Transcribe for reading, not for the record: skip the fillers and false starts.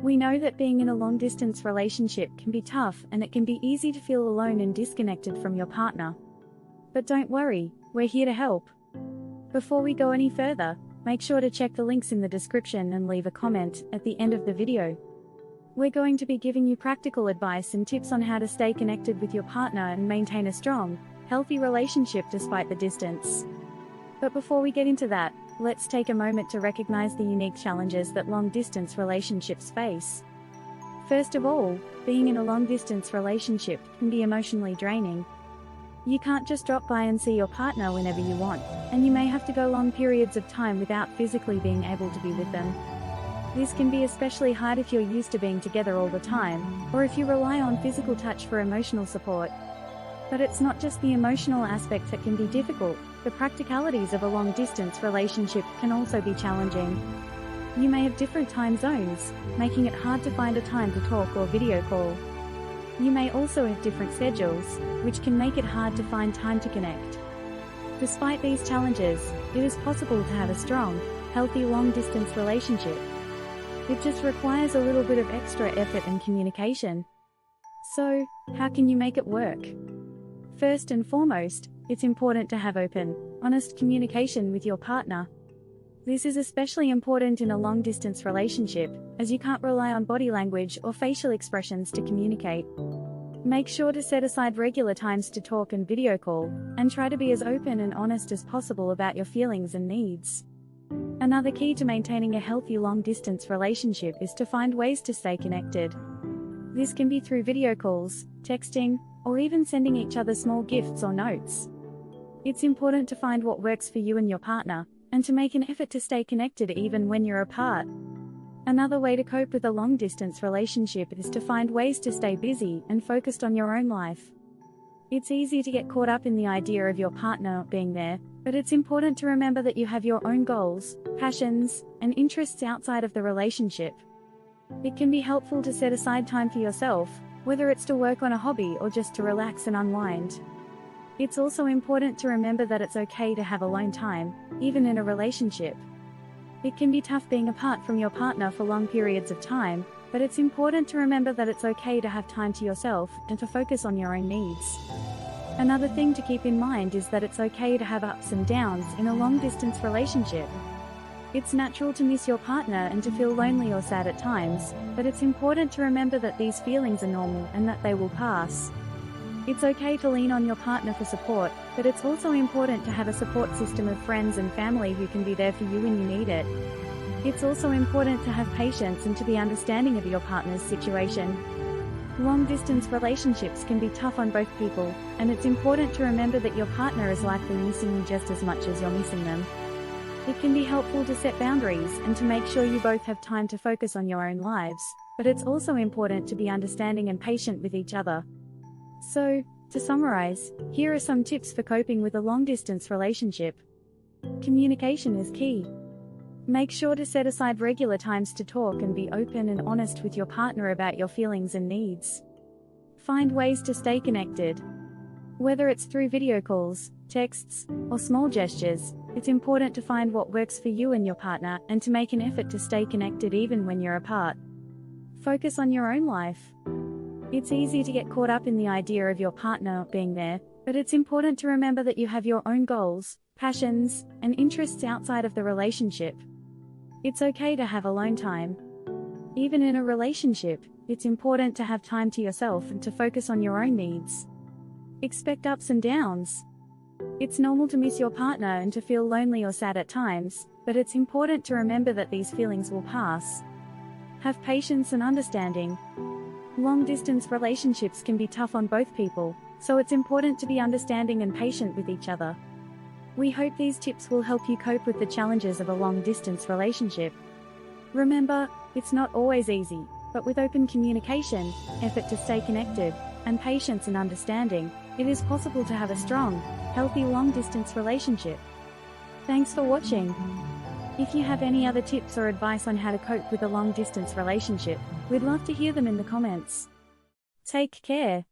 We know that being in a long-distance relationship can be tough and it can be easy to feel alone and disconnected from your partner. But don't worry, we're here to help. Before we go any further, make sure to check the links in the description and leave a comment at the end of the video. We're going to be giving you practical advice and tips on how to stay connected with your partner and maintain a strong, healthy relationship despite the distance. But before we get into that, let's take a moment to recognize the unique challenges that long-distance relationships face. First of all, being in a long-distance relationship can be emotionally draining. You can't just drop by and see your partner whenever you want, and you may have to go long periods of time without physically being able to be with them. This can be especially hard if you're used to being together all the time, or if you rely on physical touch for emotional support. But it's not just the emotional aspects that can be difficult. The practicalities of a long-distance relationship can also be challenging. You may have different time zones, making it hard to find a time to talk or video call. You may also have different schedules, which can make it hard to find time to connect. Despite these challenges, it is possible to have a strong, healthy long-distance relationship. It just requires a little bit of extra effort and communication. So, how can you make it work? First and foremost, it's important to have open, honest communication with your partner. This is especially important in a long-distance relationship, as you can't rely on body language or facial expressions to communicate. Make sure to set aside regular times to talk and video call, and try to be as open and honest as possible about your feelings and needs. Another key to maintaining a healthy long-distance relationship is to find ways to stay connected. This can be through video calls, texting, or even sending each other small gifts or notes. It's important to find what works for you and your partner, and to make an effort to stay connected even when you're apart. Another way to cope with a long-distance relationship is to find ways to stay busy and focused on your own life. It's easy to get caught up in the idea of your partner not being there, but it's important to remember that you have your own goals, passions, and interests outside of the relationship. It can be helpful to set aside time for yourself, whether it's to work on a hobby or just to relax and unwind. It's also important to remember that it's okay to have alone time, even in a relationship. It can be tough being apart from your partner for long periods of time, but it's important to remember that it's okay to have time to yourself and to focus on your own needs. Another thing to keep in mind is that it's okay to have ups and downs in a long-distance relationship. It's natural to miss your partner and to feel lonely or sad at times, but it's important to remember that these feelings are normal and that they will pass. It's okay to lean on your partner for support, but it's also important to have a support system of friends and family who can be there for you when you need it. It's also important to have patience and to be understanding of your partner's situation. Long-distance relationships can be tough on both people, and it's important to remember that your partner is likely missing you just as much as you're missing them. It can be helpful to set boundaries and to make sure you both have time to focus on your own lives, but it's also important to be understanding and patient with each other. So, to summarize, here are some tips for coping with a long-distance relationship. Communication is key. Make sure to set aside regular times to talk and be open and honest with your partner about your feelings and needs. Find ways to stay connected. Whether it's through video calls, texts, or small gestures, it's important to find what works for you and your partner and to make an effort to stay connected even when you're apart. Focus on your own life. It's easy to get caught up in the idea of your partner not being there, but it's important to remember that you have your own goals, passions, and interests outside of the relationship. It's okay to have alone time. Even in a relationship, it's important to have time to yourself and to focus on your own needs. Expect ups and downs. It's normal to miss your partner and to feel lonely or sad at times, but it's important to remember that these feelings will pass. Have patience and understanding. Long-distance relationships can be tough on both people, so it's important to be understanding and patient with each other. We hope these tips will help you cope with the challenges of a long-distance relationship. Remember, it's not always easy, but with open communication, effort to stay connected, and patience and understanding, it is possible to have a strong, healthy long-distance relationship. Thanks for watching. If you have any other tips or advice on how to cope with a long-distance relationship, we'd love to hear them in the comments. Take care.